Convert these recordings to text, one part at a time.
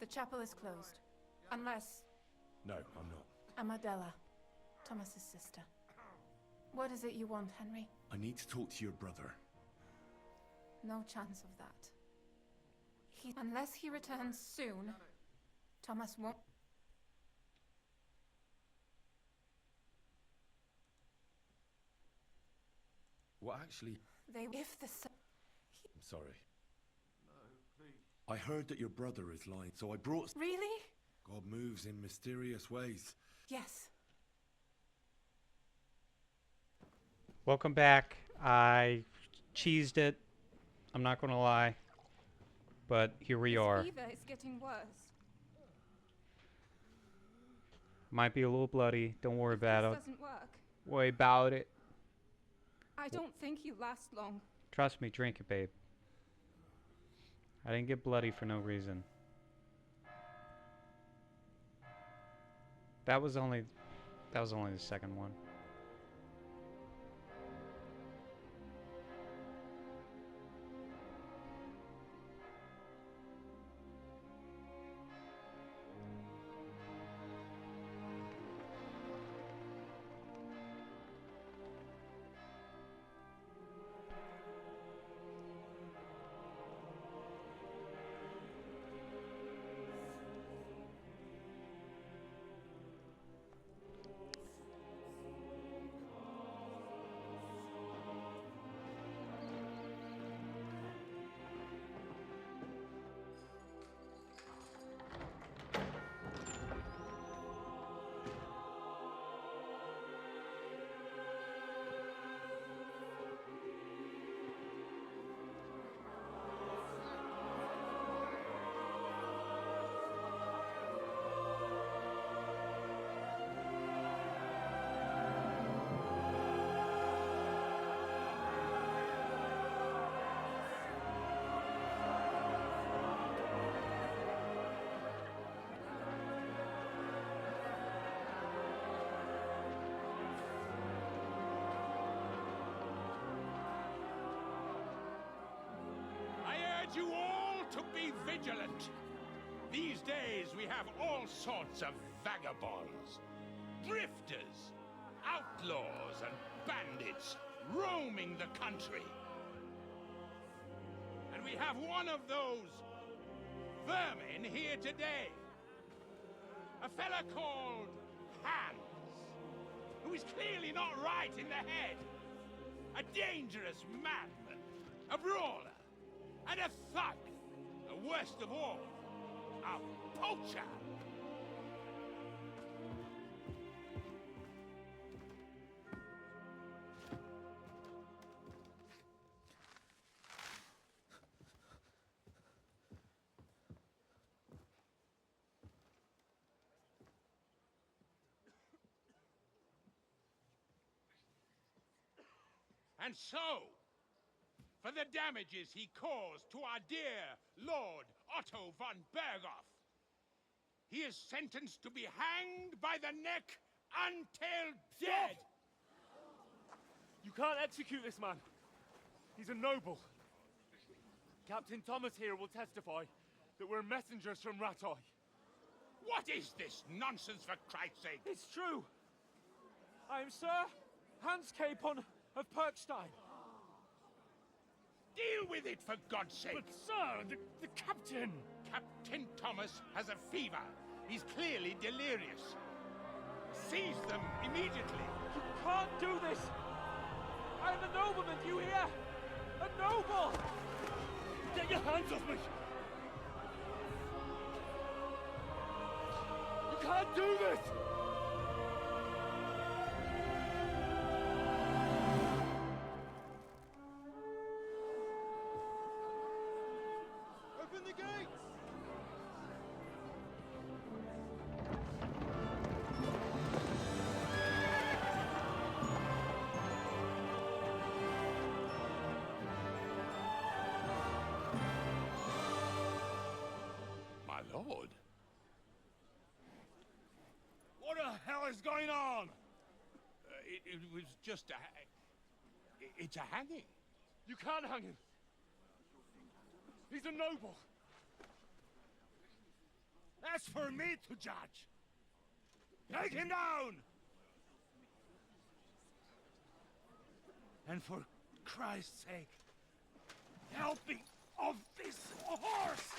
The chapel is closed. Unless... No, I'm not. Amadella, Thomas's sister. What is it you want, Henry? I need to talk to your brother. No chance of that. Unless he returns soon, Thomas won't... What actually... If the... I'm sorry. No, please. I heard that your brother is lying, so I brought... Really? God moves in mysterious ways. Yes. Welcome back. I cheesed it. I'm not going to lie. But here we are. His fever is getting worse. Might be a little bloody. Don't worry about it. This doesn't work. Worry about it. I don't think he'll last long. Trust me, drink it, babe. I didn't get bloody for no reason. That was only the second one. You all to be vigilant. These days we have all sorts of vagabonds, drifters, outlaws and bandits roaming the country. And we have one of those vermin here today. A fella called Hans, who is clearly not right in the head. A dangerous madman, a brawler, and a thug, the worst of all, a poacher. And so, for the damages he caused to our dear Lord Otto von Berghoff, he is sentenced to be hanged by the neck until dead. You can't execute this man. He's a noble. Captain Thomas here will testify that we're messengers from Rattay. What is this nonsense, for Christ's sake? It's true. I am Sir Hans Capon of Perkstein. Deal with it, for God's sake! But, sir, the captain! Captain Thomas has a fever. He's clearly delirious. Seize them immediately. You can't do this! I'm a nobleman, do you hear? A noble! Get your hands off me! You can't do this! Open the gates! My lord? What the hell is going on? It was just a... It's a hanging. You can't hang him. He's a noble. That's for me to judge. Take him down! And for Christ's sake, help me off this horse!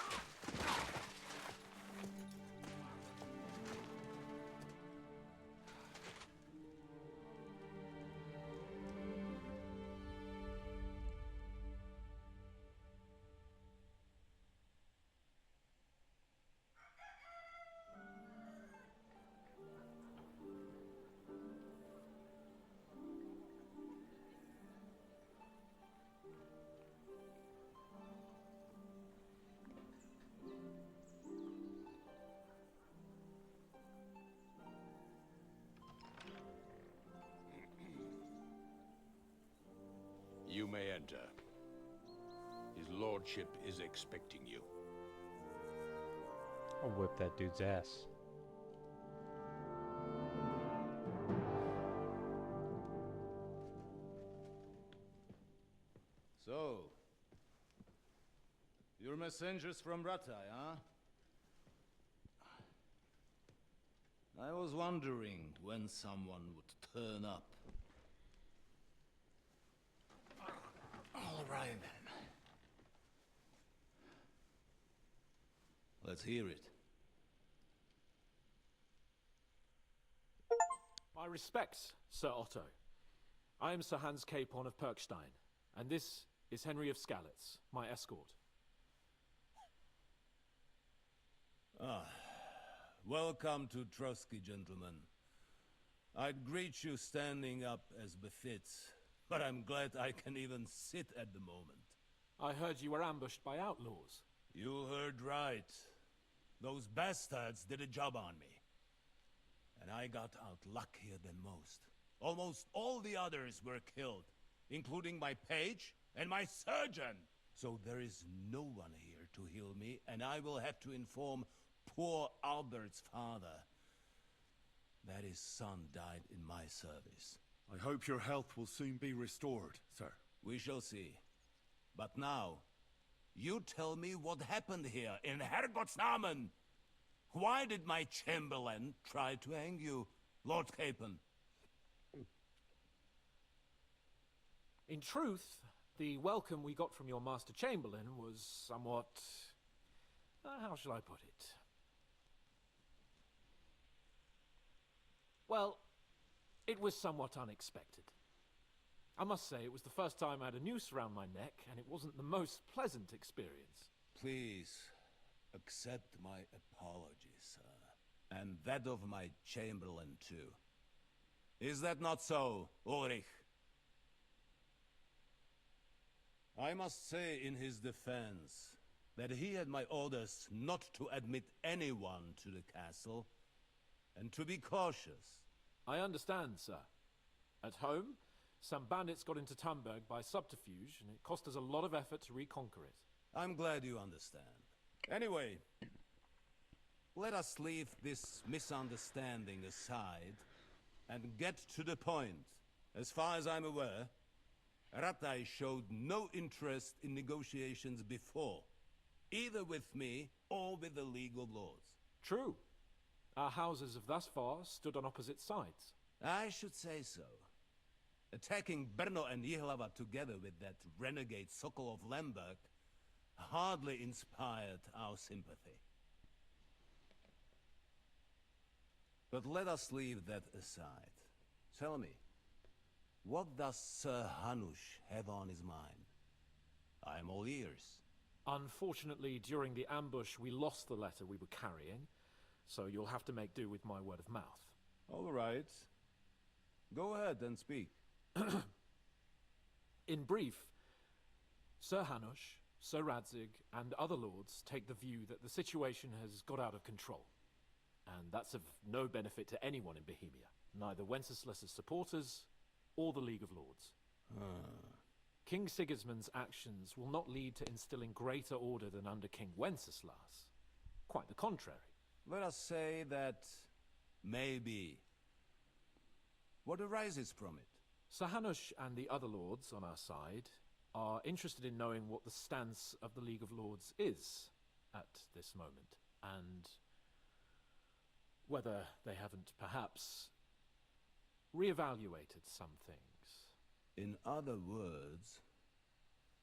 You may enter. His lordship is expecting you. I'll whip that dude's ass. So, you're messengers from Ratai, huh? I was wondering when someone would turn up. All right, then. Let's hear it. My respects, Sir Otto. I am Sir Hans Capon of Perkstein, and this is Henry of Skalitz, my escort. Welcome to Trotsky, gentlemen. I'd greet you standing up as befits, but I'm glad I can even sit at the moment. I heard you were ambushed by outlaws. You heard right. Those bastards did a job on me. And I got out luckier than most. Almost all the others were killed, including my page and my surgeon. So there is no one here to heal me, and I will have to inform poor Albert's father that his son died in my service. I hope your health will soon be restored, sir. We shall see. But now, you tell me what happened here in Herrgottsnamen. Why did my chamberlain try to hang you, Lord Capon? In truth, the welcome we got from your Master Chamberlain was somewhat... how shall I put it? Well, it was somewhat unexpected. I must say, it was the first time I had a noose around my neck, and it wasn't the most pleasant experience. Please, accept my apologies, sir. And that of my chamberlain, too. Is that not so, Ulrich? I must say in his defense that he had my orders not to admit anyone to the castle, and to be cautious. I understand, sir. At home, some bandits got into Tamberg by subterfuge, and it cost us a lot of effort to reconquer it. I'm glad you understand. Anyway, let us leave this misunderstanding aside and get to the point. As far as I'm aware, Ratai showed no interest in negotiations before, either with me or with the League of Lords. True. Our houses have thus far stood on opposite sides. I should say so. Attacking Brno and Jihlava together with that renegade Sokol of Lemberg hardly inspired our sympathy. But let us leave that aside. Tell me, what does Sir Hanush have on his mind? I am all ears. Unfortunately, during the ambush, we lost the letter we were carrying, so you'll have to make do with my word of mouth. All right. Go ahead and speak. In brief, Sir Hanush, Sir Radzig, and other lords take the view that the situation has got out of control. And that's of no benefit to anyone in Bohemia, neither Wenceslas's supporters or the League of Lords. King Sigismund's actions will not lead to instilling greater order than under King Wenceslas. Quite the contrary. Let us say that maybe. What arises from it? Sir Hanush and the other lords on our side are interested in knowing what the stance of the League of Lords is at this moment. And Whether they haven't perhaps reevaluated some things. In other words,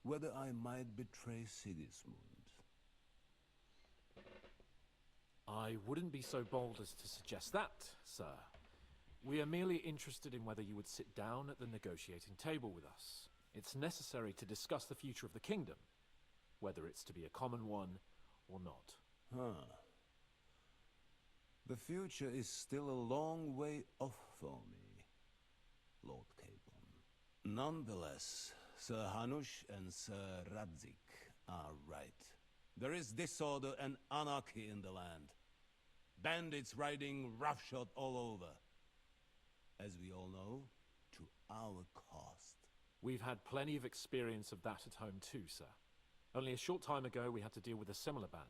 whether I might betray Sigismund. I wouldn't be so bold as to suggest that, sir. We are merely interested in whether you would sit down at the negotiating table with us. It's necessary to discuss the future of the kingdom, whether it's to be a common one or not. Huh. The future is still a long way off for me, Lord Capon. Nonetheless, Sir Hanush and Sir Radzik are right. There is disorder and anarchy in the land. Bandits riding roughshod all over. As we all know, to our cost. We've had plenty of experience of that at home too, sir. Only a short time ago we had to deal with a similar band.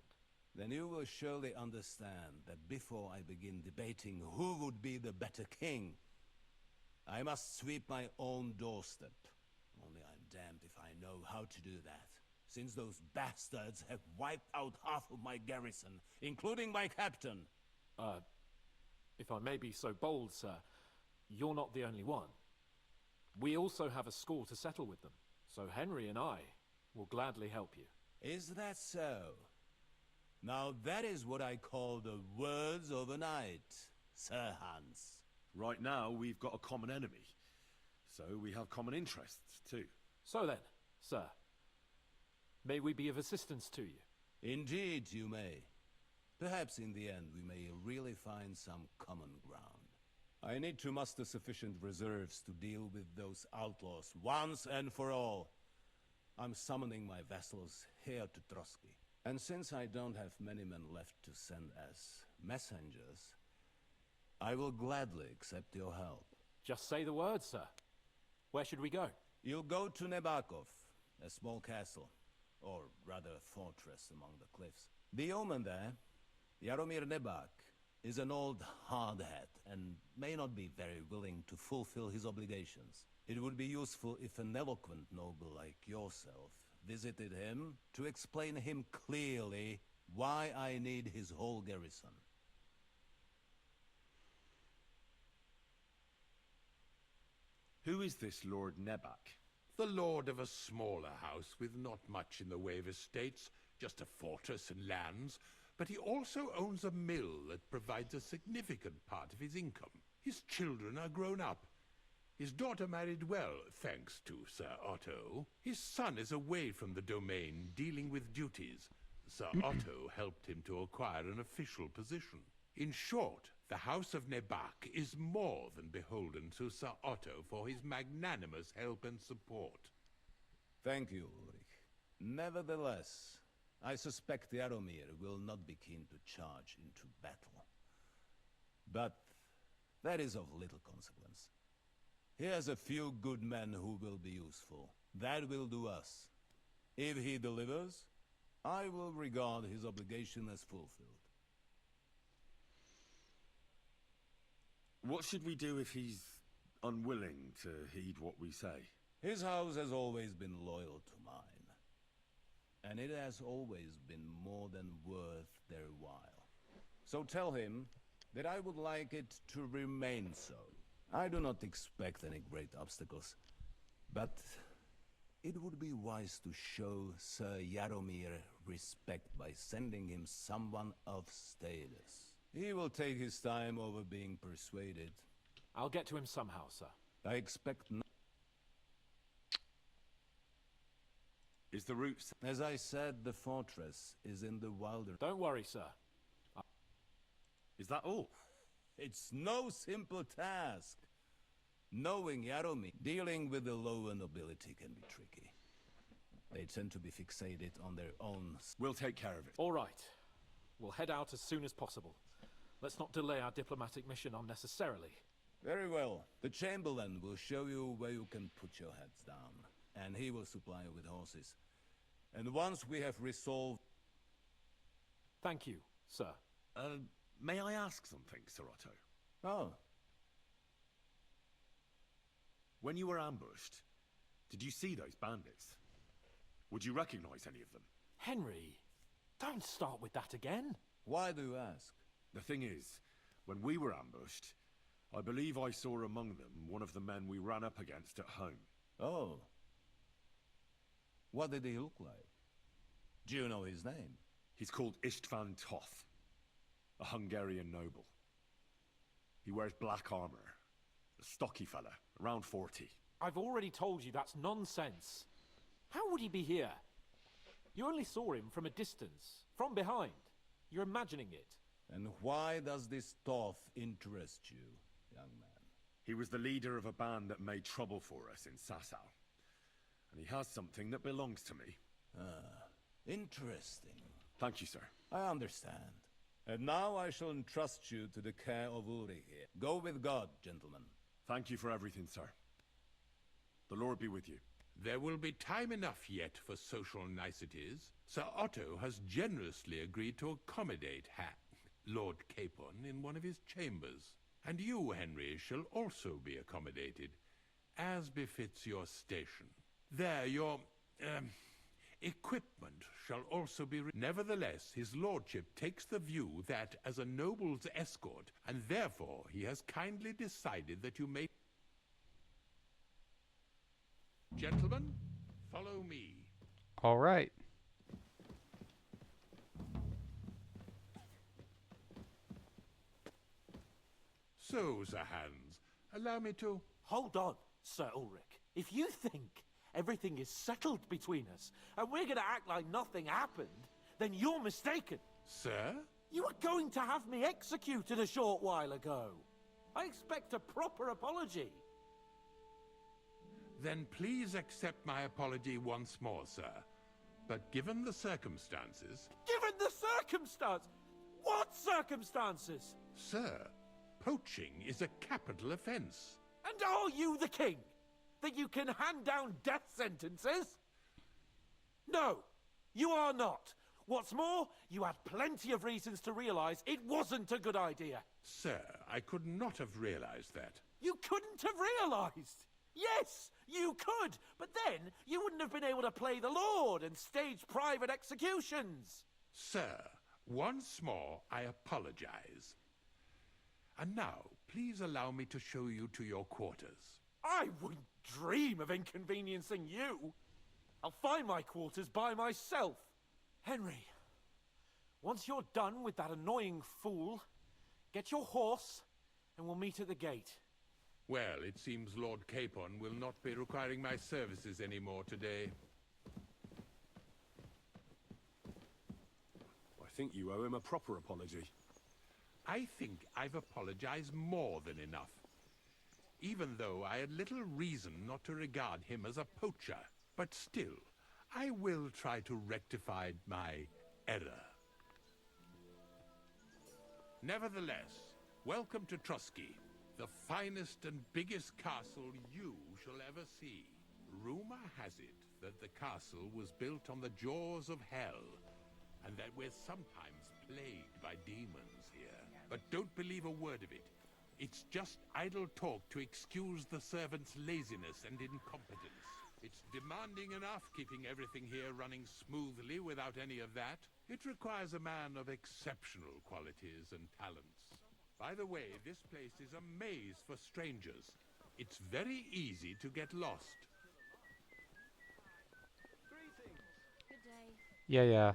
Then you will surely understand that before I begin debating who would be the better king, I must sweep my own doorstep. Only I'm damned if I know how to do that, since those bastards have wiped out half of my garrison, including my captain. If I may be so bold, sir, you're not the only one. We also have a score to settle with them, so Henry and I will gladly help you. Is that so? Now that is what I call the words of a knight, Sir Hans. Right now, we've got a common enemy. So we have common interests, too. So then, sir, may we be of assistance to you? Indeed you may. Perhaps in the end we may really find some common ground. I need to muster sufficient reserves to deal with those outlaws once and for all. I'm summoning my vassals here to Trotsky. And since I don't have many men left to send as messengers, I will gladly accept your help. Just say the word, sir. Where should we go? You'll go to Nebakov, a small castle, or rather a fortress among the cliffs. The yeoman there, Jaromir Nebak, is an old hardhat and may not be very willing to fulfill his obligations. It would be useful if an eloquent noble like yourself visited him to explain him clearly why I need his whole garrison. Who is this Lord Nebak? The lord of a smaller house with not much in the way of estates, just a fortress and lands, but he also owns a mill that provides a significant part of his income. His children are grown up. His daughter married well, thanks to Sir Otto. His son is away from the domain, dealing with duties. Sir Otto helped him to acquire an official position. In short, the House of Nebak is more than beholden to Sir Otto for his magnanimous help and support. Thank you, Ulrich. Nevertheless, I suspect Jaromir will not be keen to charge into battle. But that is of little consequence. He has a few good men who will be useful. That will do us. If he delivers, I will regard his obligation as fulfilled. What should we do if he's unwilling to heed what we say? His house has always been loyal to mine. And it has always been more than worth their while. So tell him that I would like it to remain so. I do not expect any great obstacles, but it would be wise to show Sir Jaromir respect by sending him someone of status. He will take his time over being persuaded. I'll get to him somehow, sir. I expect no. Is the route... As I said, the fortress is in the wilder... Don't worry, sir. Is that all? It's no simple task. Knowing Jaromir, dealing with the lower nobility can be tricky. They tend to be fixated on their own... We'll take care of it. All right. We'll head out as soon as possible. Let's not delay our diplomatic mission unnecessarily. Very well. The Chamberlain will show you where you can put your heads down, and he will supply you with horses. And once we have resolved... Thank you, sir. May I ask something, Sir Otto? Oh. When you were ambushed, did you see those bandits? Would you recognize any of them? Henry, don't start with that again. Why do you ask? The thing is, When we were ambushed, I believe I saw among them one of the men we ran up against at home. Oh. What did he look like? Do you know his name? He's called Istvan Toth, a Hungarian noble. He wears black armor. A stocky fella, around 40. I've already told you that's nonsense. How would he be here? You only saw him from a distance, from behind. You're imagining it. And why does this Toth interest you, young man? He was the leader of a band that made trouble for us in Sasau. And he has something that belongs to me. Ah, interesting. Thank you, sir. I understand. And now I shall entrust you to the care of Uri here. Go with God, gentlemen. Thank you for everything, sir. The Lord be with you. There will be time enough yet for social niceties. Sir Otto has generously agreed to accommodate Lord Capon in one of his chambers. And you, Henry, shall also be accommodated, as befits your station. There, your, equipment shall also be... Nevertheless, his lordship takes the view that, as a noble's escort, and therefore he has kindly decided that you may... Gentlemen, follow me. All right. So, Sir Hans, allow me to... Hold on, Sir Ulrich. If you think everything is settled between us, and we're gonna act like nothing happened, then you're mistaken. Sir? You were going to have me executed a short while ago. I expect a proper apology. Then please accept my apology once more, sir. But given the circumstances... Given the circumstance? What circumstances? Sir, poaching is a capital offense. And are you the king? That you can hand down death sentences? No, you are not. What's more, you had plenty of reasons to realize it wasn't a good idea. Sir, I could not have realized that. You couldn't have realized. Yes, you could, but then you wouldn't have been able to play the Lord and stage private executions. Sir, once more I apologize. And now, please allow me to show you to your quarters. I wouldn't dream of inconveniencing you. I'll find my quarters by myself. Henry, once you're done with that annoying fool, get your horse and we'll meet at the gate. Well, it seems Lord Capon will not be requiring my services anymore today. I think you owe him a proper apology. I think I've apologized more than enough. Even though I had little reason not to regard him as a poacher. But still, I will try to rectify my error. Nevertheless, welcome to Trusky, the finest and biggest castle you shall ever see. Rumor has it that the castle was built on the jaws of hell, and that we're sometimes plagued by demons here. But don't believe a word of it. It's just idle talk to excuse the servants' laziness and incompetence. It's demanding enough keeping everything here running smoothly without any of that. It requires a man of exceptional qualities and talents. By the way, this place is a maze for strangers. It's very easy to get lost. Good day. Yeah.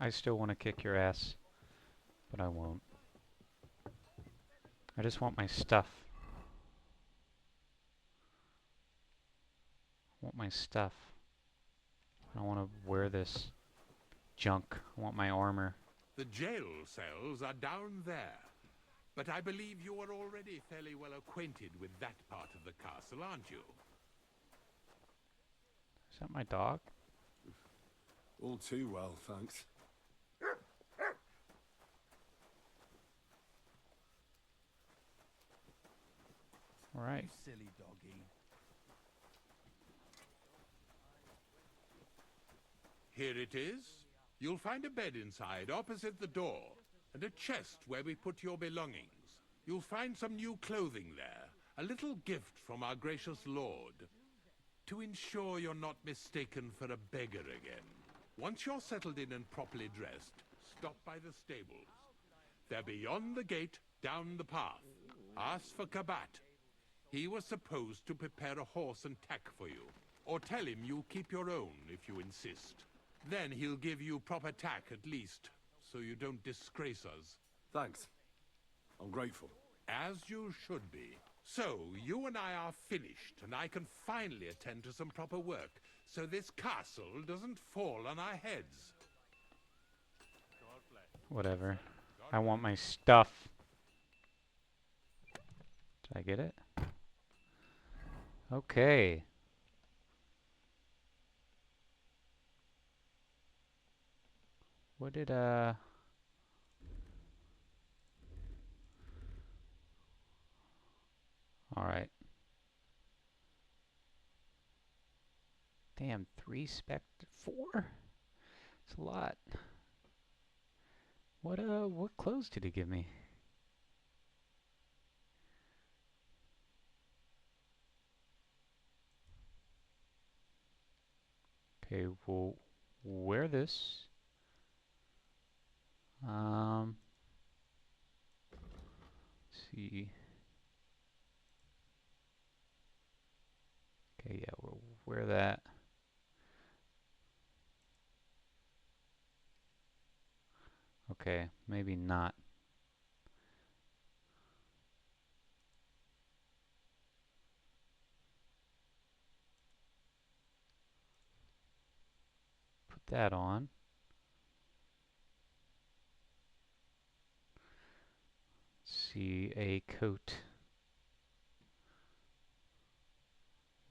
I still want to kick your ass, but I won't. I just want my stuff. I want my stuff. I don't want to wear this junk. I want my armor. The jail cells are down there. But I believe you are already fairly well acquainted with that part of the castle, aren't you? Is that my dog? All too well, thanks. All right. You silly doggy. Here it is. You'll find a bed inside, opposite the door, and a chest where we put your belongings. You'll find some new clothing there, a little gift from our gracious lord, to ensure you're not mistaken for a beggar again. Once you're settled in and properly dressed, stop by the stables. They're beyond the gate, down the path. Ask for Kabat. He was supposed to prepare a horse and tack for you. Or tell him you'll keep your own if you insist. Then he'll give you proper tack at least, so you don't disgrace us. Thanks. I'm grateful. As you should be. So, you and I are finished, and I can finally attend to some proper work, so this castle doesn't fall on our heads. Whatever. I want my stuff. Did I get it? Okay. What did, Alright. Damn, 4? It's a lot. What clothes did he give me? Okay, we'll wear this. Let's see. Okay, yeah, we'll wear that. Okay, maybe not. Put that on. Let's see, a coat.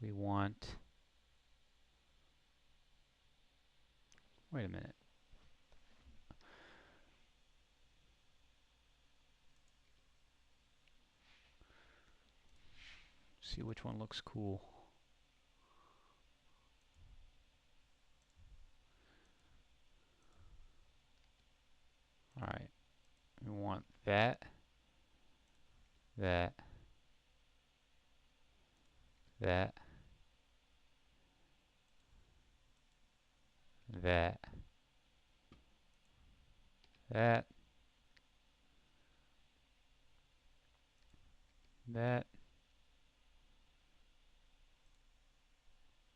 We want... Wait a minute. See which one looks cool. Alright. We want that. That. That. That. That. That.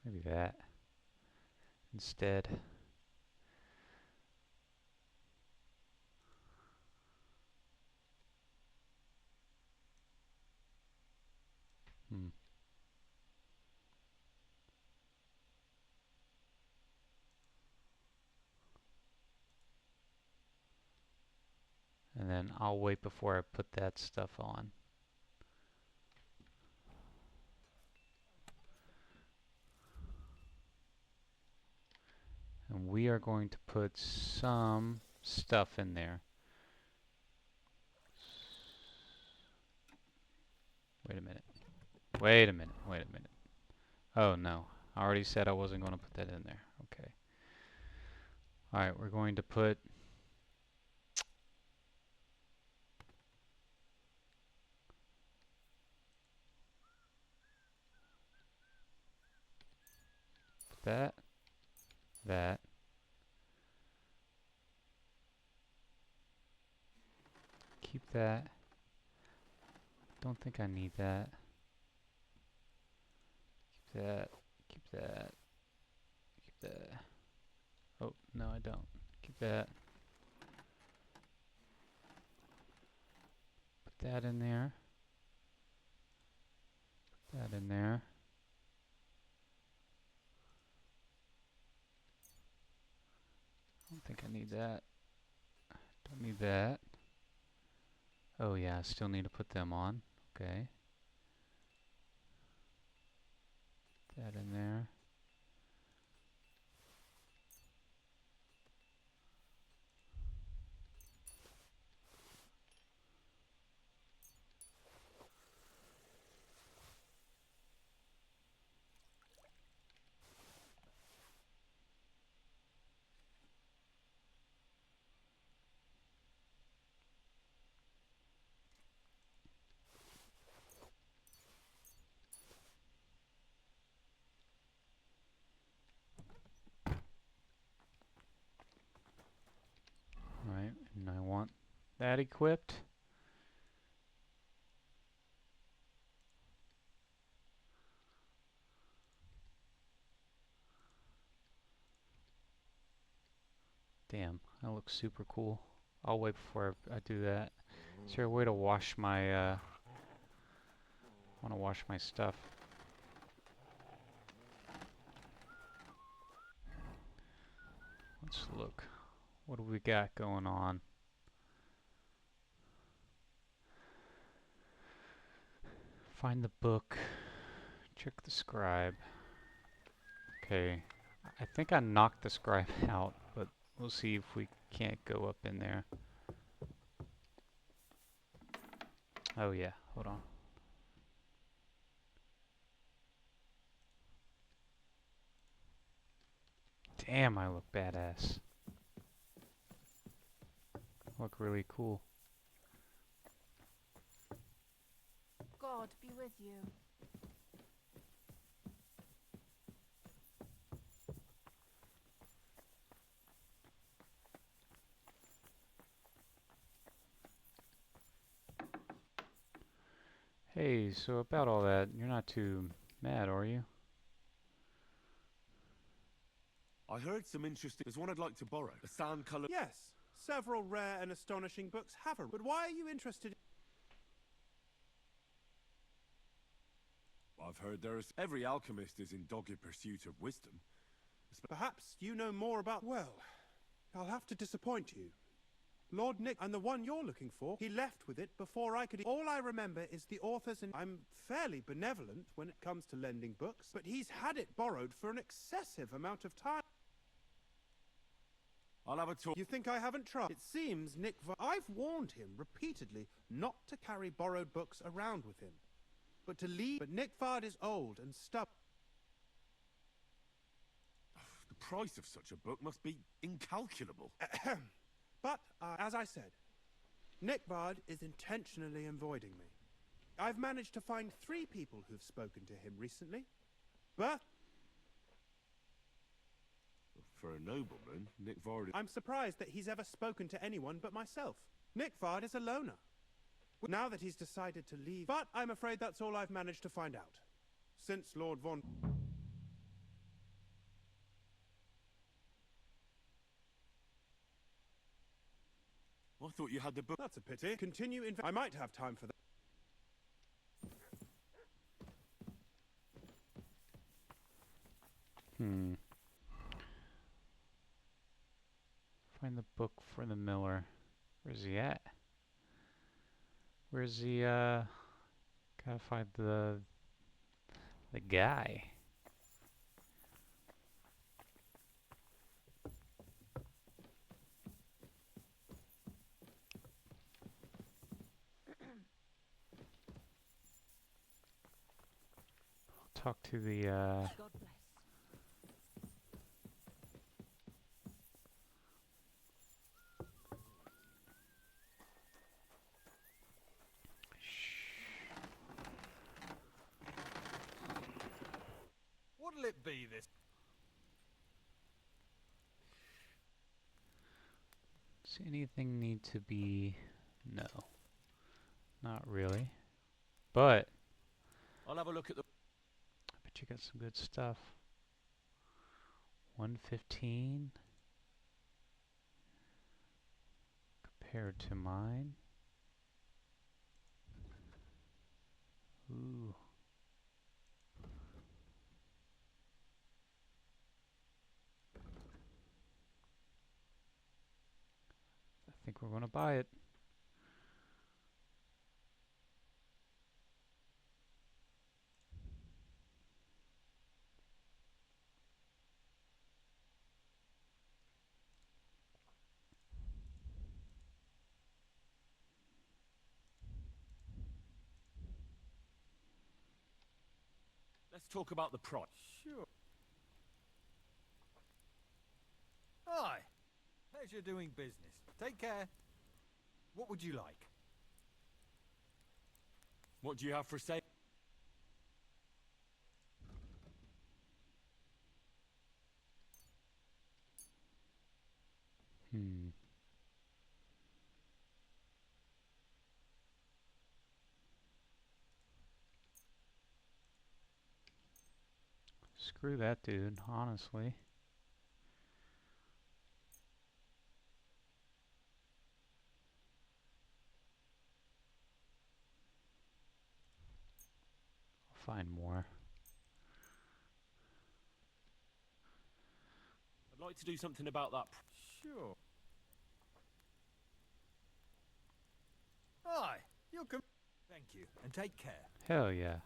Maybe that. Instead. And then I'll wait before I put that stuff on. And we are going to put some stuff in there. Wait a minute. Wait a minute. Wait a minute. Oh no. I already said I wasn't going to put that in there. Okay. Alright, we're going to put that, that, keep that. Don't think I need that. Keep that, keep that, keep that. Oh, no I don't. Keep that. Put that in there. Put that in there. I don't think I need that. Don't need that. Oh yeah, I still need to put them on. Okay. Put that in there. that equipped. Damn, that looks super cool. I'll wait before I do that. Is there a way to wash my, I want to wash my stuff. Let's look. What do we got going on? Find the book. Check the scribe. Okay. I think I knocked the scribe out, but we'll see if we can't go up in there. Oh yeah, hold on. Damn, I look badass. Look really cool. God be with you. Hey, so about all that, you're not too mad, are you? I heard some interesting... There's one I'd like to borrow. A sand colour... Yes, several rare and astonishing books have a... But why are you interested? I've heard there is... Every alchemist is in dogged pursuit of wisdom. Perhaps you know more about... Well, I'll have to disappoint you. Lord Nick, and the one you're looking for, he left with it before I could... All I remember is the author's... And I'm fairly benevolent when it comes to lending books, but he's had it borrowed for an excessive amount of time. I'll have a talk. You think I haven't tried? It seems I've warned him repeatedly not to carry borrowed books around with him, but to leave. But Nick Vard is old and stubborn. The price of such a book must be incalculable. But, as I said, Nick Vard is intentionally avoiding me. I've managed to find 3 people who've spoken to him recently. But for a nobleman, Nick Vard... I'm surprised that he's ever spoken to anyone but myself. Nick Vard is a loner. Now that he's decided to leave... But I'm afraid that's all I've managed to find out. Since Lord Von... I thought you had the book... That's a pity. Continue in... I might have time for that. Find the book for the miller. Where's he at? Where's the, gotta find the guy. Talk to the, God bless. What'll it be this? Does anything need to be... No. Not really. But... I'll have a look at the... I bet you got some good stuff. 115 compared to mine. Ooh. I think we're going to buy it. Let's talk about the price. Sure. Hi. Pleasure doing business. Take care. What would you like? What do you have for sale? Screw that dude, honestly. I'll find more. I'd like to do something about that. Sure. Aye, you'll come. Thank you, and take care. Hell yeah.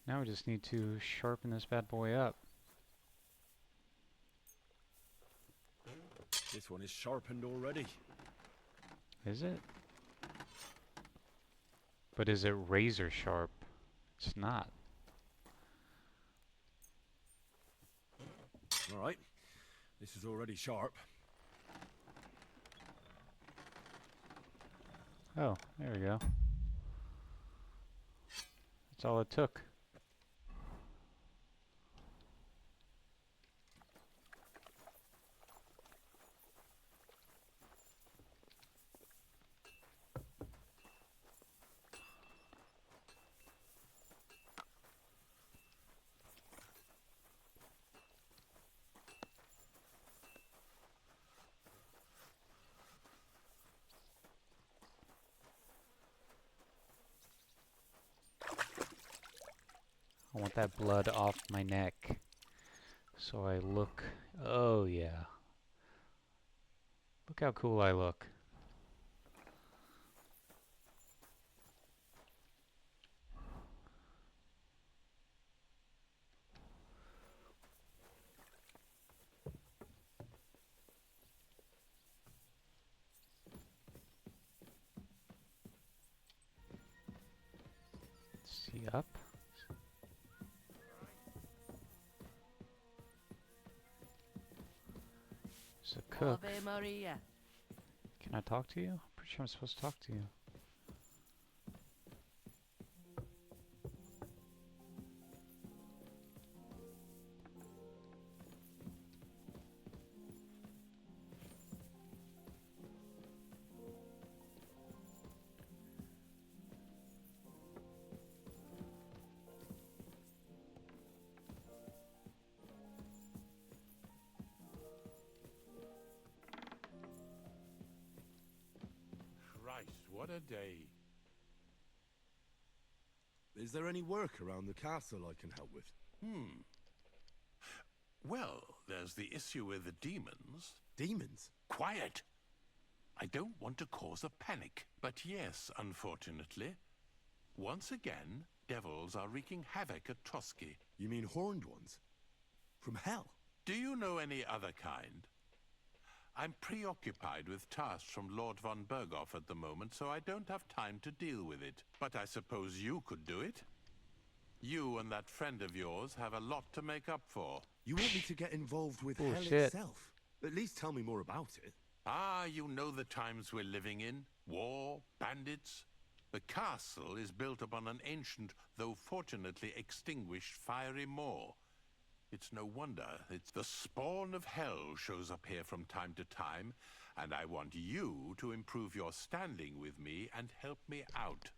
Now we just need to sharpen this bad boy up. This one is sharpened already. Is it? But is it razor sharp? It's not. Alright. This is already sharp. Oh, there we go. That's all it took. I want that blood off my neck. So I look... Oh yeah. Look how cool I look. See up. There's a cook. Ave Maria. Can I talk to you? I'm pretty sure I'm supposed to talk to you. Christ, what a day. Is there any work around the castle I can help with? Well, there's the issue with the demons. Demons? Quiet! I don't want to cause a panic, but yes, unfortunately. Once again, devils are wreaking havoc at Trotsky. You mean horned ones? From hell? Do you know any other kind? I'm preoccupied with tasks from Lord von Berghoff at the moment, so I don't have time to deal with it. But I suppose you could do it? You and that friend of yours have a lot to make up for. You want me to get involved with hell Bullshit. itself? At least tell me more about it. Ah, you know the times we're living in. War, bandits. The castle is built upon an ancient, though fortunately extinguished, fiery moor. It's no wonder. It's the spawn of hell shows up here from time to time, and I want you to improve your standing with me and help me out.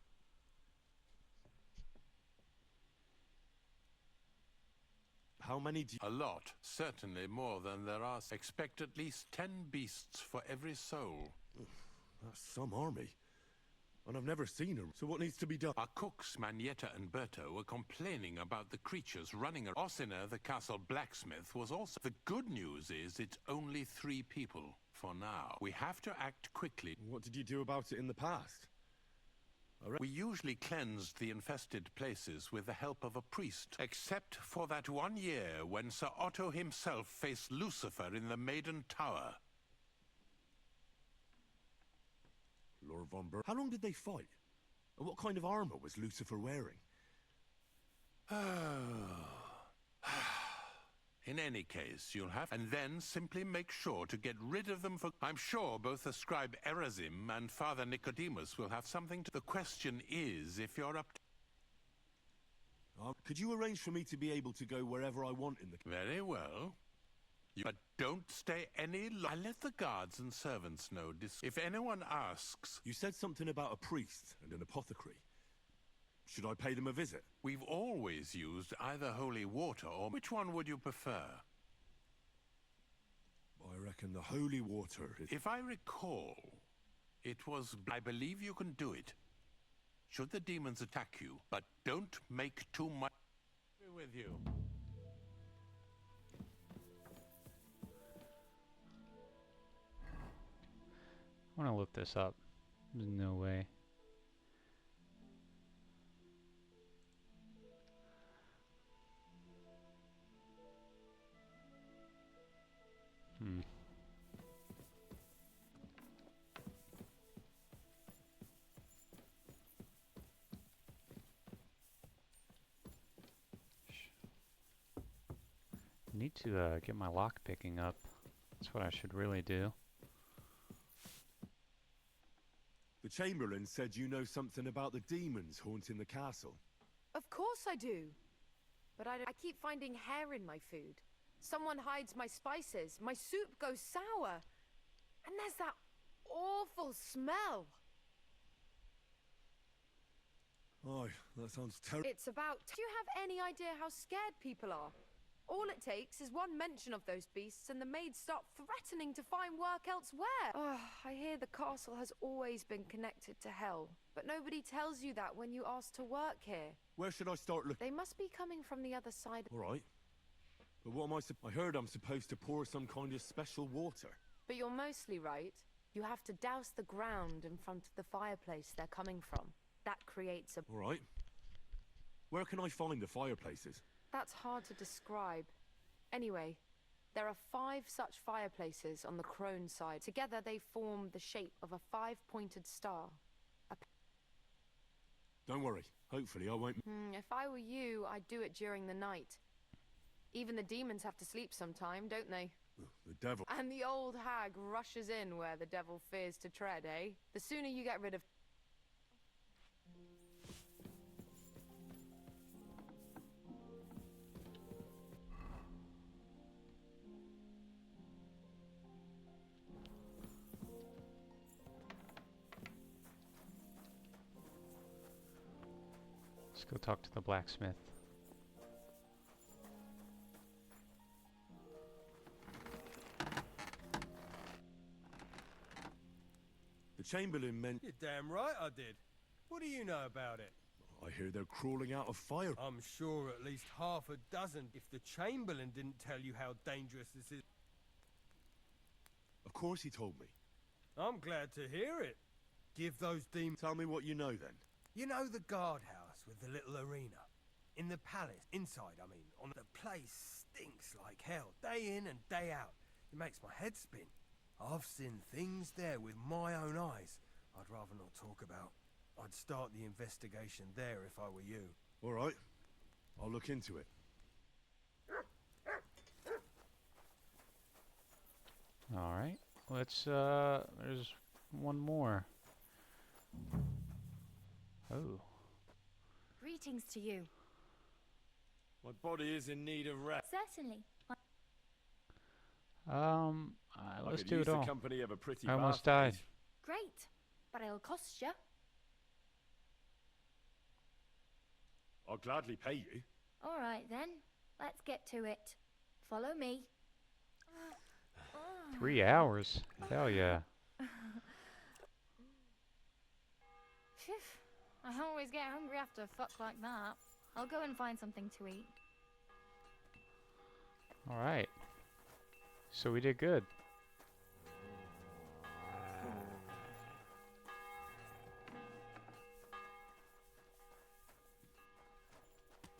How many do you... A lot. Certainly more than there are. Expect at least 10 beasts for every soul. That's some army. And I've never seen them, so what needs to be done? Our cooks, Manietta and Berto, were complaining about the creatures running around. Ossina, the castle blacksmith, was also... The good news is it's only 3 people for now. We have to act quickly. What did you do about it in the past? We usually cleansed the infested places with the help of a priest, except for that one year when Sir Otto himself faced Lucifer in the Maiden Tower. Lord von Ber... How long did they fight? And what kind of armor was Lucifer wearing? In any case, you'll have... And then simply make sure to get rid of them for... I'm sure both the scribe Erasim and Father Nicodemus will have something to... The question is if you're up to... Could you arrange for me to be able to go wherever I want in the... Very well. But don't stay any longer. I let the guards and servants know. If anyone asks... You said something about a priest and an apothecary. Should I pay them a visit? We've always used either holy water or... Which one would you prefer? I reckon the holy water is... If I recall, it was... I believe you can do it. Should the demons attack you, but don't make too much... with you. I want to look this up. There's no way. Need to get my lock picking up. That's what I should really do. The Chamberlain said you know something about the demons haunting the castle. Of course I do. But I keep finding hair in my food. Someone hides my spices. My soup goes sour. And there's that awful smell. Oh, that sounds terrible. It's about... Do you have any idea how scared people are? All it takes is one mention of those beasts and the maids start threatening to find work elsewhere. Oh, I hear the castle has always been connected to hell, but nobody tells you that when you ask to work here. Where should I start looking? They must be coming from the other side. All right. But what am I heard I'm supposed to pour some kind of special water. But you're mostly right. You have to douse the ground in front of the fireplace they're coming from. That creates a... All right. Where can I find the fireplaces? That's hard to describe. Anyway, there are 5 such fireplaces on the crone side. Together they form the shape of a 5-pointed star. Don't worry. Hopefully I won't... If I were you, I'd do it during the night. Even the demons have to sleep sometime, don't they? The devil... And the old hag rushes in where the devil fears to tread, eh? The sooner you get rid of... Let's go talk to the blacksmith. The Chamberlain meant... You're damn right I did. What do you know about it? I hear they're crawling out of fire. I'm sure at least half a dozen, if the Chamberlain didn't tell you how dangerous this is. Of course he told me. I'm glad to hear it. Give those demons... Tell me what you know then. You know the guardhouse with the little arena? In the palace, inside I mean, on the place stinks like hell, day in and day out. It makes my head spin. I've seen things there with my own eyes I'd rather not talk about. I'd start the investigation there if I were you. All right. I'll look into it. All right. Let's, there's one more. Oh. Greetings to you. My body is in need of rest. Certainly. Let's could do use it all. the company of a pretty I almost bastard. died. Great, but it'll cost you. I'll gladly pay you. All right then, let's get to it. Follow me. 3 hours. Hell yeah. Phew, I always get hungry after a fuck like that. I'll go and find something to eat. All right. So we did good.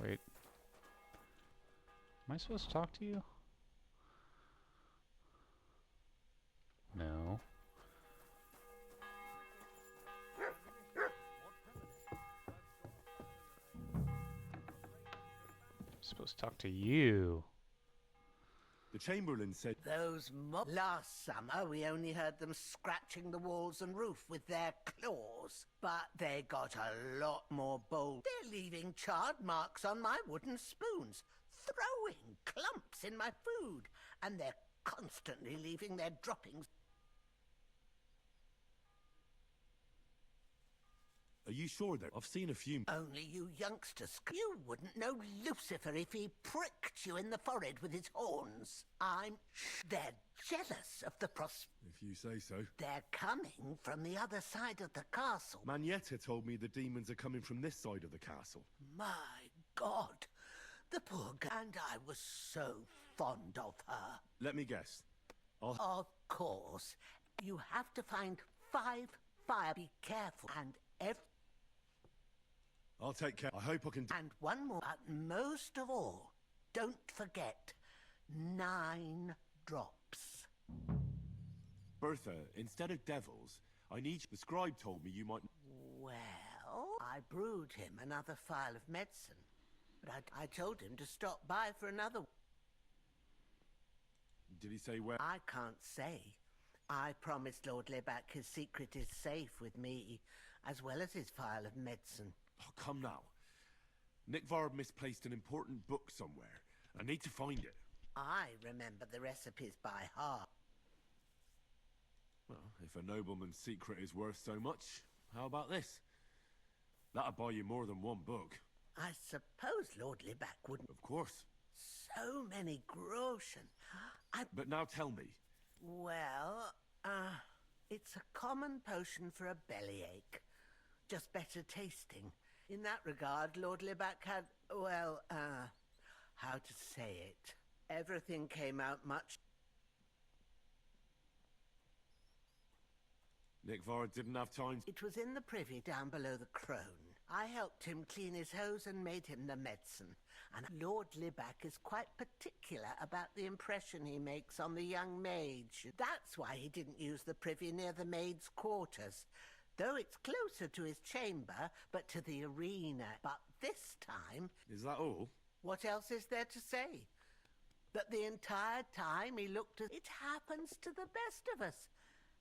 Wait. Am I supposed to talk to you? No. I'm supposed to talk to you. The Chamberlain said... Those mobs... Last summer, we only heard them scratching the walls and roof with their claws. But they got a lot more bold. They're leaving charred marks on my wooden spoons, throwing clumps in my food, and they're constantly leaving their droppings. Are you sure that I've seen a few? Only you youngsters. You wouldn't know Lucifer if he pricked you in the forehead with his horns. They're jealous of the If you say so. They're coming from the other side of the castle. Manietta told me the demons are coming from this side of the castle. My God. The poor girl. And I was so fond of her. Let me guess. Of course. You have to find 5 fire. Be careful. And I'll take care. I hope I can. And one more. But most of all, don't forget 9 drops. Bertha, instead of devils, I need. The scribe told me you might. Well, I brewed him another phial of medicine. But I told him to stop by for another. Did he say where? I can't say. I promised Lord Lebac his secret is safe with me, as well as his phial of medicine. Oh, come now. Nick Varb misplaced an important book somewhere. I need to find it. I remember the recipes by heart. Well, if a nobleman's secret is worth so much, how about this? That'll buy you more than one book. I suppose Lord Lebac wouldn't. Of course. So many groschen. But now tell me. Well, it's a common potion for a bellyache. Just better tasting. In that regard, Lord Lebac had, well, how to say it? Everything came out much. Nick Vard didn't have time. It was in the privy down below the crone. I helped him clean his hose and made him the medicine. And Lord Lebac is quite particular about the impression he makes on the young maids. That's why he didn't use the privy near the maids' quarters. Though it's closer to his chamber, but to the arena. But this time... Is that all? What else is there to say? That the entire time he looked as... It happens to the best of us.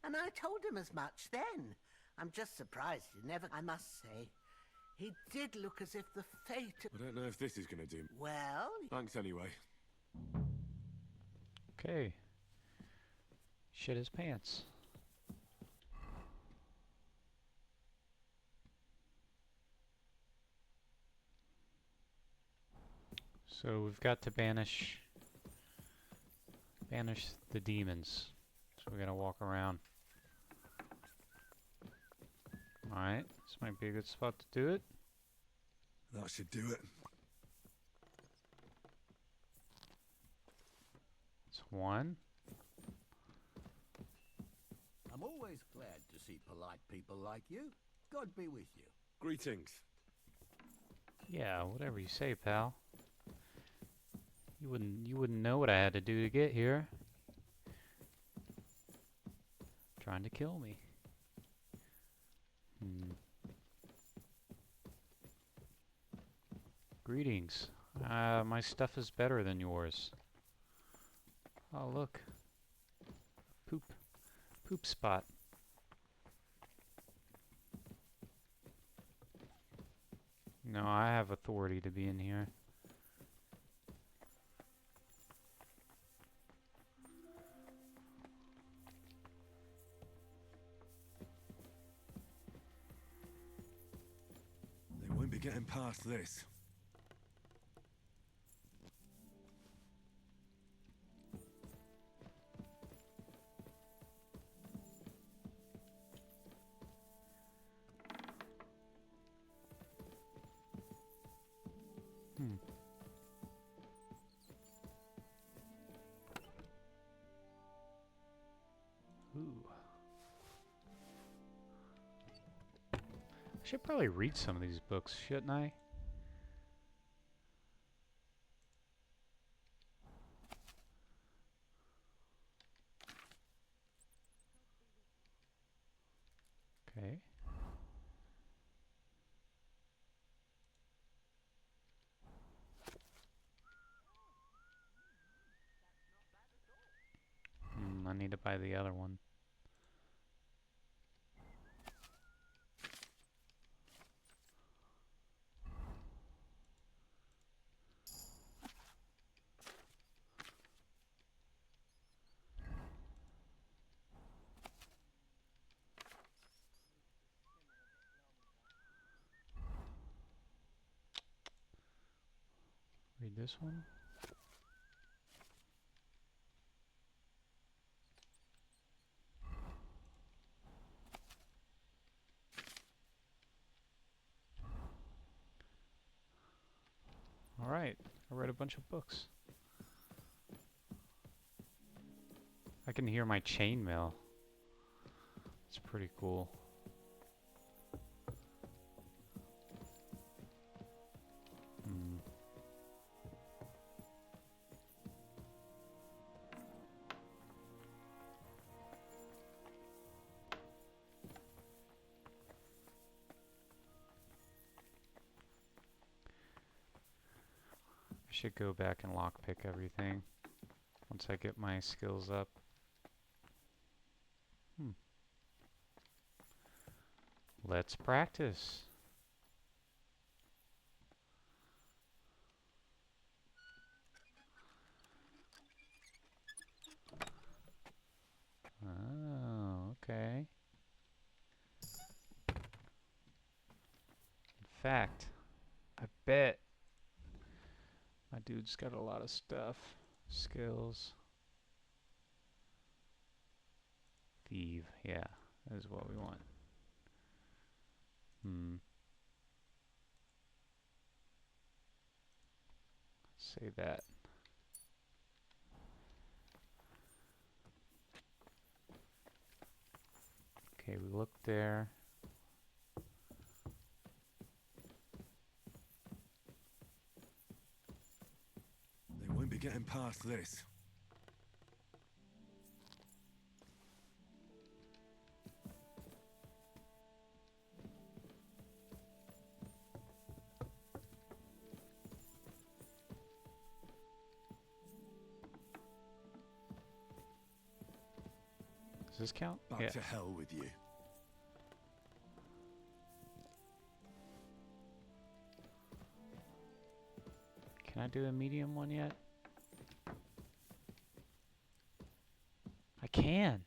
And I told him as much then. I'm just surprised he never... I must say, he did look as if the fate... I don't know if this is going to do. Well... Thanks anyway. Okay. Shit his pants. So we've got to banish the demons. So we're gonna walk around. Alright, this might be a good spot to do it. That should do it. It's one. I'm always glad to see polite people like you. God be with you. Greetings. Yeah, whatever you say, pal. You wouldn't know what I had to do to get here. Trying to kill me. Greetings. My stuff is better than yours. Oh, look. Poop spot. No, I have authority to be in here. They won't be getting past this. Ooh. I should probably read some of these books, shouldn't I? Okay. I need to buy the other one. Read this one. Alright, I read a bunch of books. I can hear my chainmail. It's pretty cool. Hmm. I should go back and lockpick everything once I get my skills up. Let's practice. Oh, okay. In fact, I bet my dude's got a lot of stuff. Skills. Thieve, yeah, that is what we want. Say that. Okay, we look there. They won't be getting past this. Does this count? Back to hell with you. Can I do a medium one yet? I can.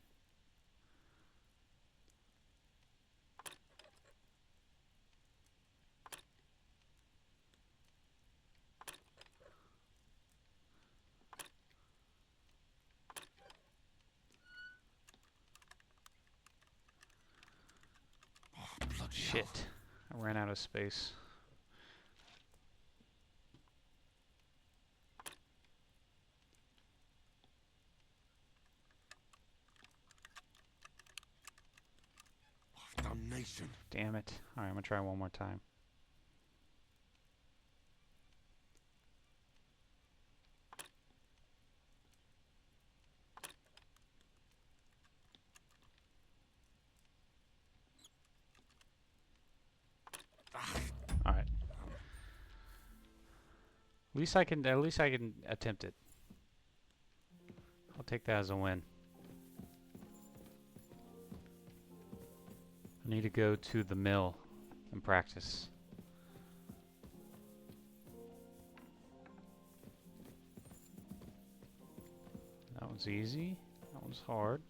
Shit. I ran out of space. Damnation. Damn it. Alright, I'm gonna try one more time. Alright. At least I can attempt it. I'll take that as a win. I need to go to the mill and practice. That one's easy. That one's hard.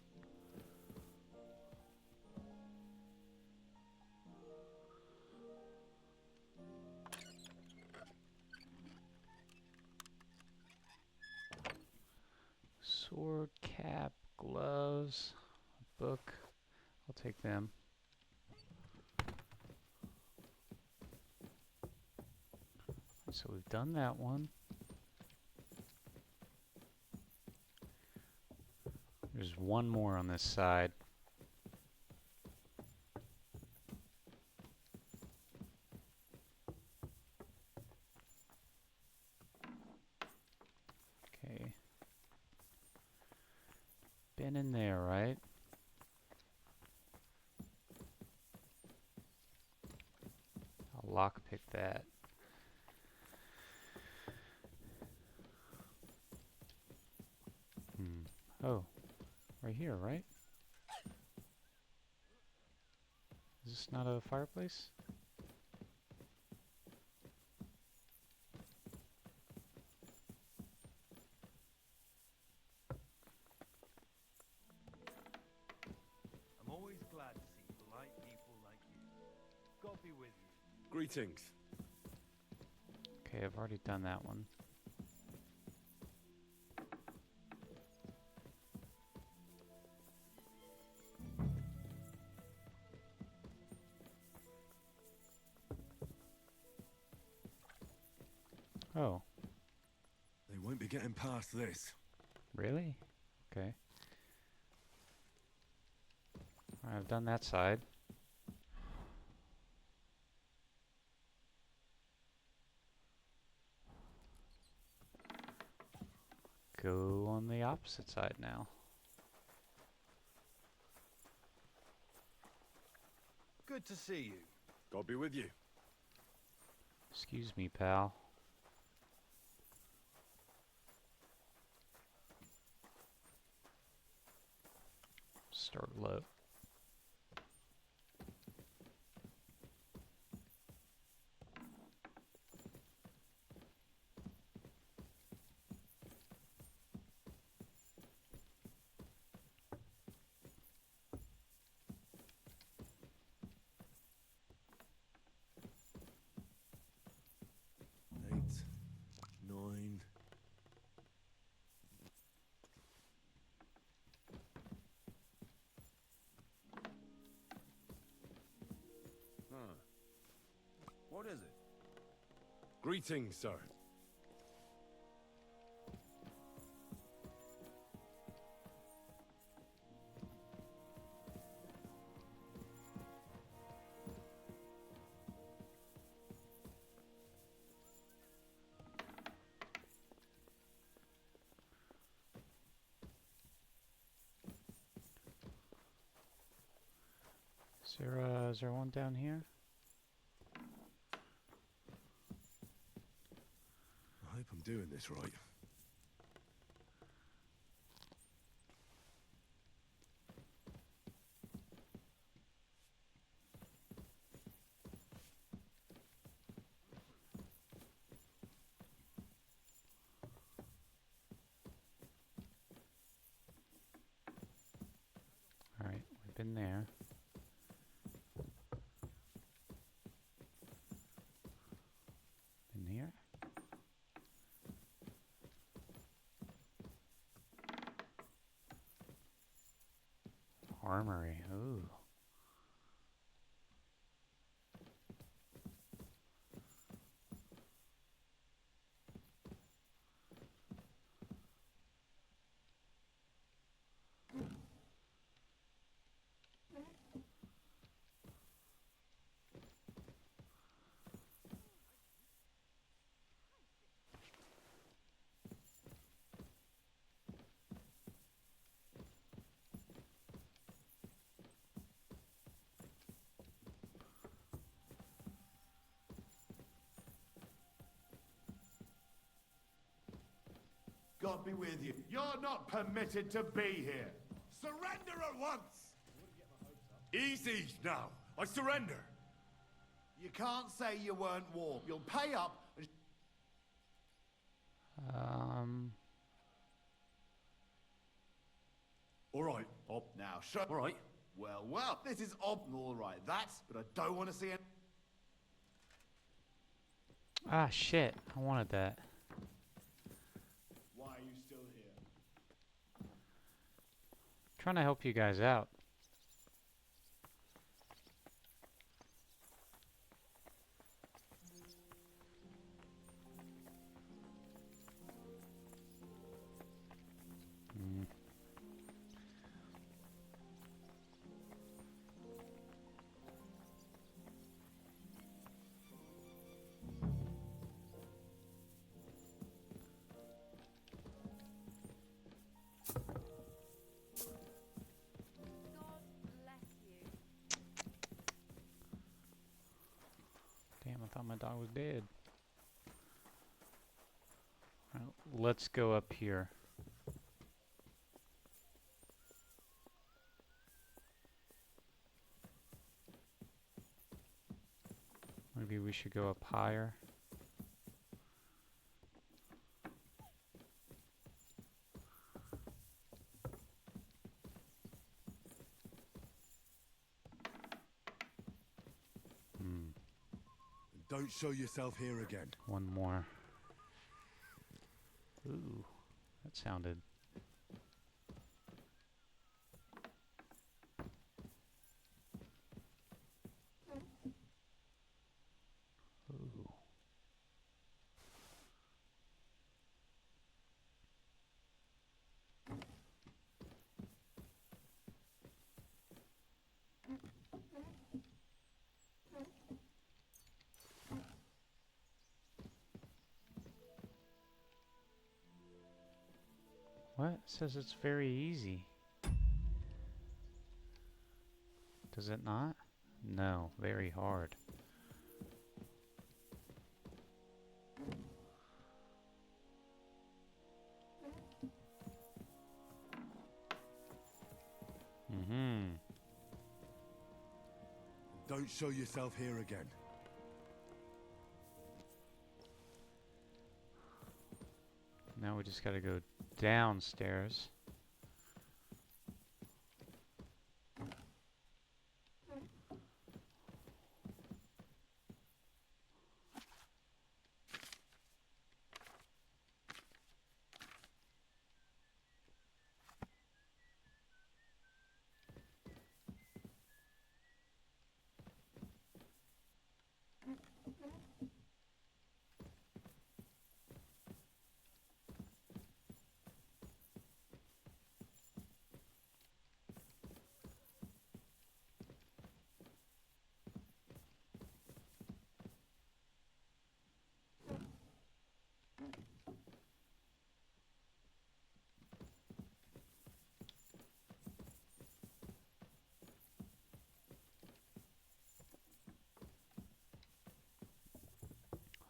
Sword, cap, gloves, book. I'll take them. So we've done that one. There's one more on this side. Okay. Been in there, right? I'll lockpick that. Oh, right here, right? Is this not a fireplace? I'm always glad to see polite people like you. God be with you. Greetings. Okay, I've already done that one. Oh. They won't be getting past this. Really? Okay. I've done that side. Go on the opposite side now. Good to see you. God be with you. Excuse me, pal. Start low. What is it? Greetings, sir. Is there one down here? I hope I'm doing this right. Alright, we've been there. Been here? Armory, ooh. God be with you. You're not permitted to be here. Surrender at once! Easy now. I surrender. You can't say you weren't warned. You'll pay up and... All right. Up now. Show. All right. Well. This is all right. That's, but I don't want to see it. Ah, shit. I wanted that. Why are you still here? Trying to help you guys out. Damn, I thought my dog was dead. Alright, let's go up here. Maybe we should go up higher. Don't show yourself here again. One more. Ooh, that sounded... Ooh. What? It says it's very easy. Does it not? No, very hard. Mm-hmm. Don't show yourself here again. Now we just gotta go downstairs.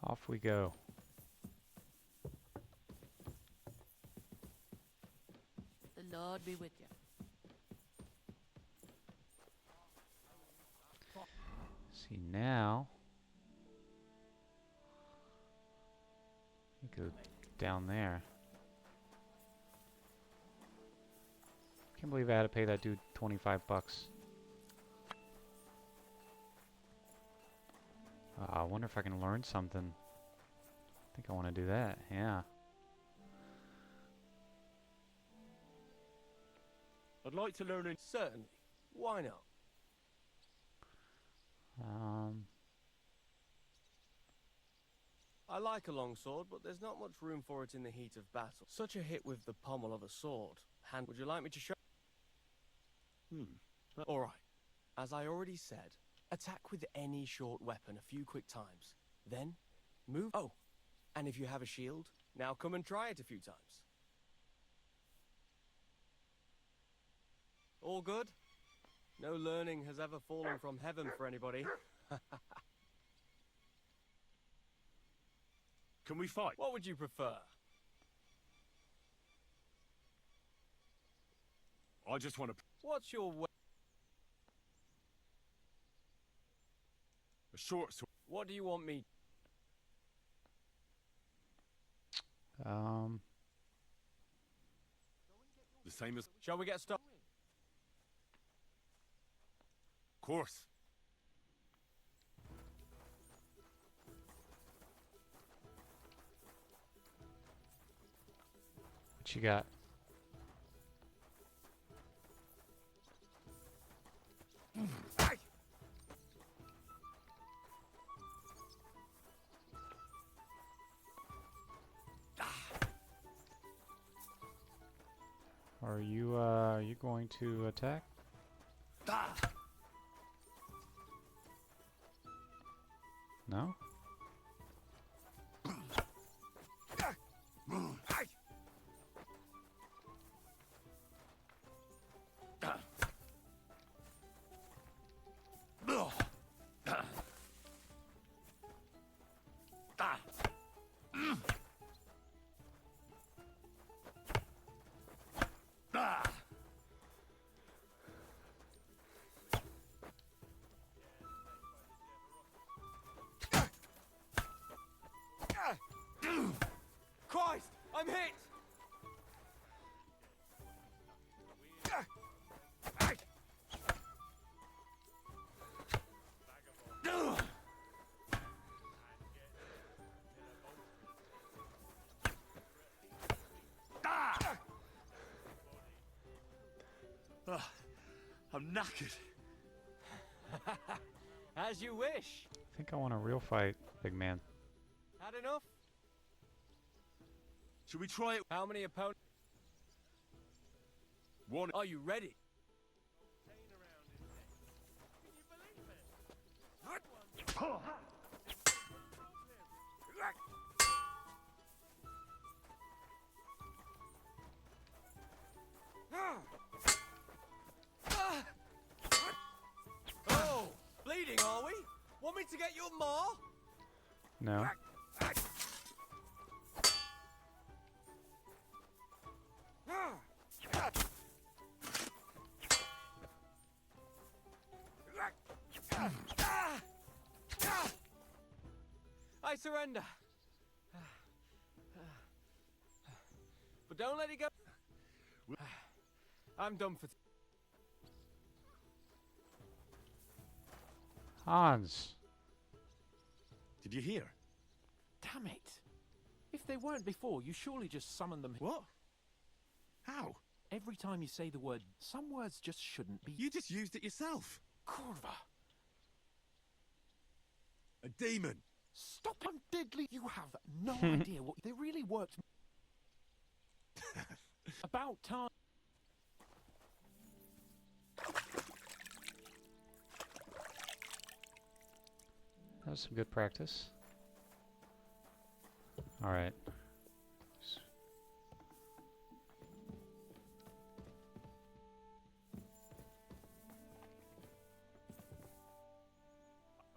Off we go. The Lord be with you. See now. You go down there. Can't believe I had to pay that dude 25 bucks. I wonder if I can learn something. I think I want to do that, yeah. I'd like to learn it. Certainly. Why not? I like a long sword, but there's not much room for it in the heat of battle. Such a hit with the pommel of a sword. Would you like me to show? Alright. As I already said, attack with any short weapon a few quick times. Then, move. Oh, and if you have a shield, now come and try it a few times. All good? No learning has ever fallen from heaven for anybody. Can we fight? What would you prefer? I just want to... What's your way? A short sword. What do you want me? The same as... Shall we get started? Of course. What you got? Are you going to attack? No? Christ! I'm hit! I'm knackered. As you wish. I think I want a real fight, big man. Had enough? Should we try it? How many opponents? One. Are you ready? Oh, bleeding, are we? Want me to get your maw? No. I surrender. But don't let it go. I'm done for. Hans. Did you hear? Damn it! If they weren't before, you surely just summon them. What? How? Every time you say the word, some words just shouldn't be. You just used it yourself. Kurva! A demon. Stop him, diddly! You have no idea what they really worked. About time. That was some good practice. Alright.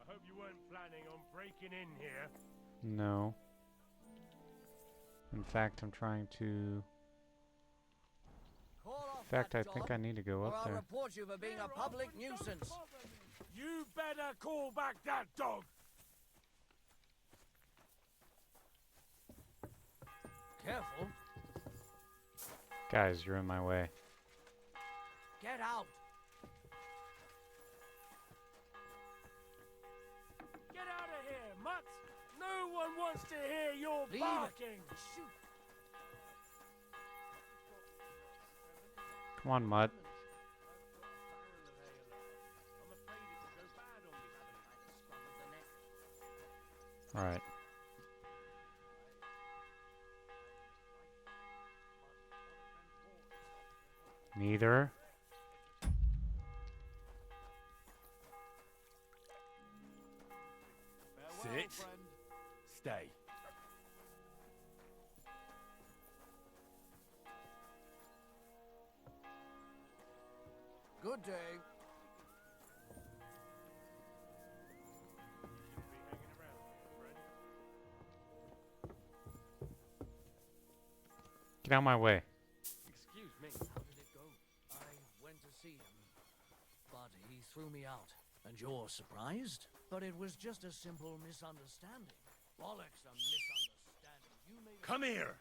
I hope you weren't planning on breaking in here. No. In fact, I'm trying to... In fact, I think I need to go up there. report you for being a public nuisance. You better call back that dog. Careful. Guys, you're in my way. Get out. Get out of here, mutt. No one wants to hear your Leave it. barking. Shoot. Come on, Mutt. Alright. Neither. Sit. Stay. Good day. Get out of my way. Excuse me. How did it go? I went to see him, but he threw me out. And you're surprised? But it was just a simple misunderstanding. Bollocks, a misunderstanding. You made Come here.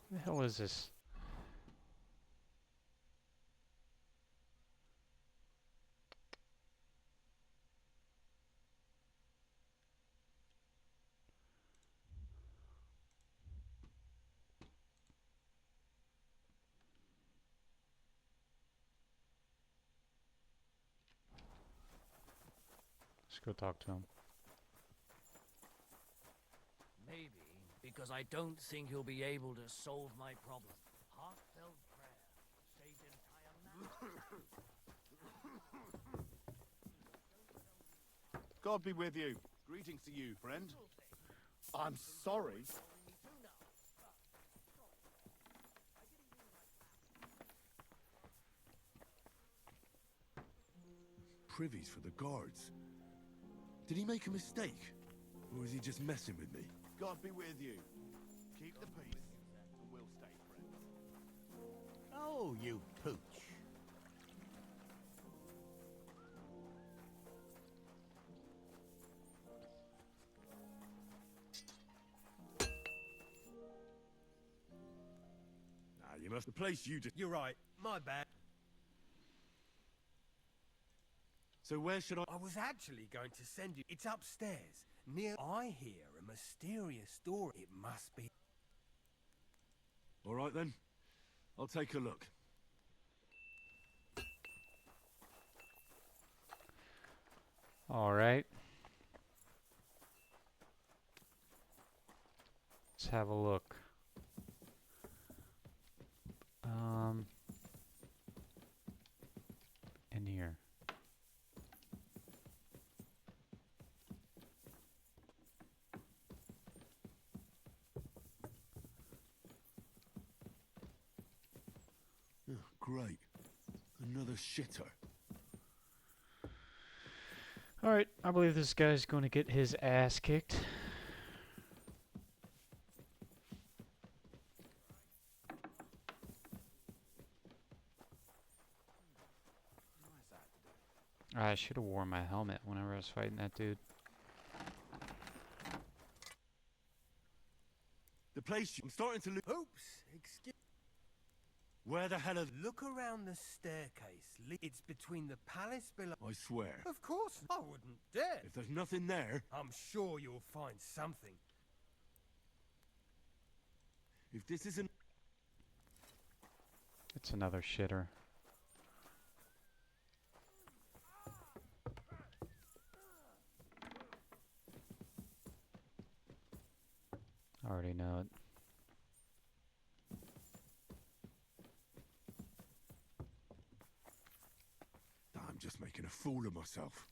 What the hell is this? Let's go talk to him. Maybe because I don't think he'll be able to solve my problem. Heartfelt prayer saved entire God be with you. Greetings to you, friend. I'm sorry. Privies for the guards. Did he make a mistake? Or is he just messing with me? God be with you. Keep the peace, and we'll stay friends. Oh, you pooch. You must the place you just... You're right. My bad. So where should I... I was actually going to send you... It's upstairs. Near... I hear a mysterious story. It must be... All right then. I'll take a look. All right. Let's have a look. In here. Great. Another shitter. Alright, I believe this guy's going to get his ass kicked. I should have worn my helmet whenever I was fighting that dude. The place I'm starting to lose. Oops, excuse. Where the hell are... Look around the staircase. It's between the palace below. I swear. Of course, I wouldn't dare. If there's nothing there... I'm sure you'll find something. If this isn't... It's another shitter. I already know it. I'm just making a fool of myself.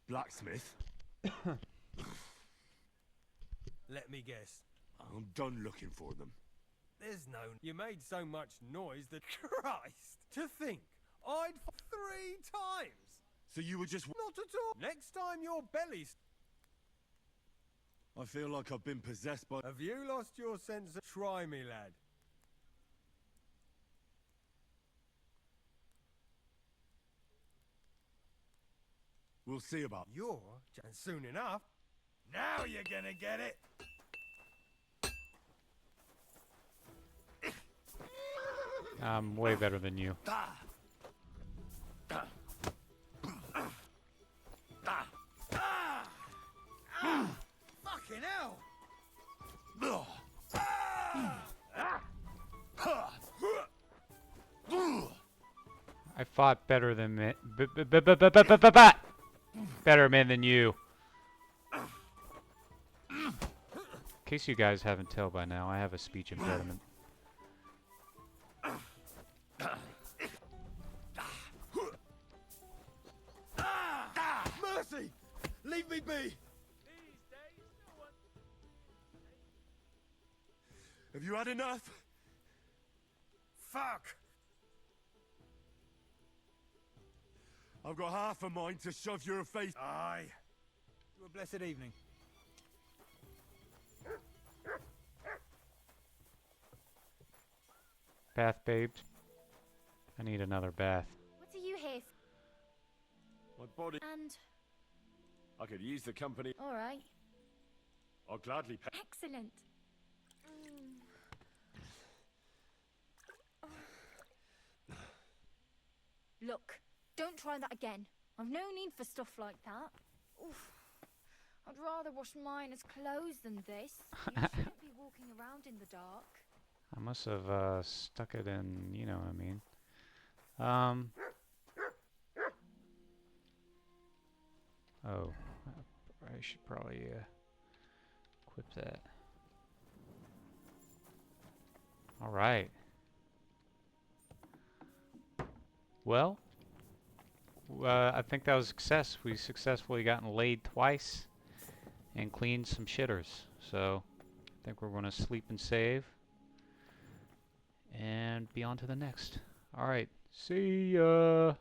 Blacksmith? Let me guess. I'm done looking for them. There's no... You made so much noise that... Christ! To think, I'd 3 times! So you were just... Not at all! Next time your belly's... I feel like I've been possessed by... Have you lost your sense of... Try me, lad. We'll see about... You're... And soon enough... Now you're gonna get it! I'm way better than you. Fucking hell! I fought better than better men than you. In case you guys haven't told by now, I have a speech impediment. Mercy! Leave me be! Have you had enough? Fuck! I've got half a mind to shove your face. Aye. You a blessed evening. Bath, babes. I need another bath. What are you here My body... And... I could use the company. Alright. I'll gladly pay... Excellent. Look, don't try that again. I've no need for stuff like that. Oof. I'd rather wash mine as clothes than this. You shouldn't be walking around in the dark. I must have stuck it in, you know what I mean. Oh, I should probably equip that. All right. Well, I think that was a success. We successfully gotten laid twice and cleaned some shitters. So I think we're going to sleep and save and be on to the next. All right. See ya.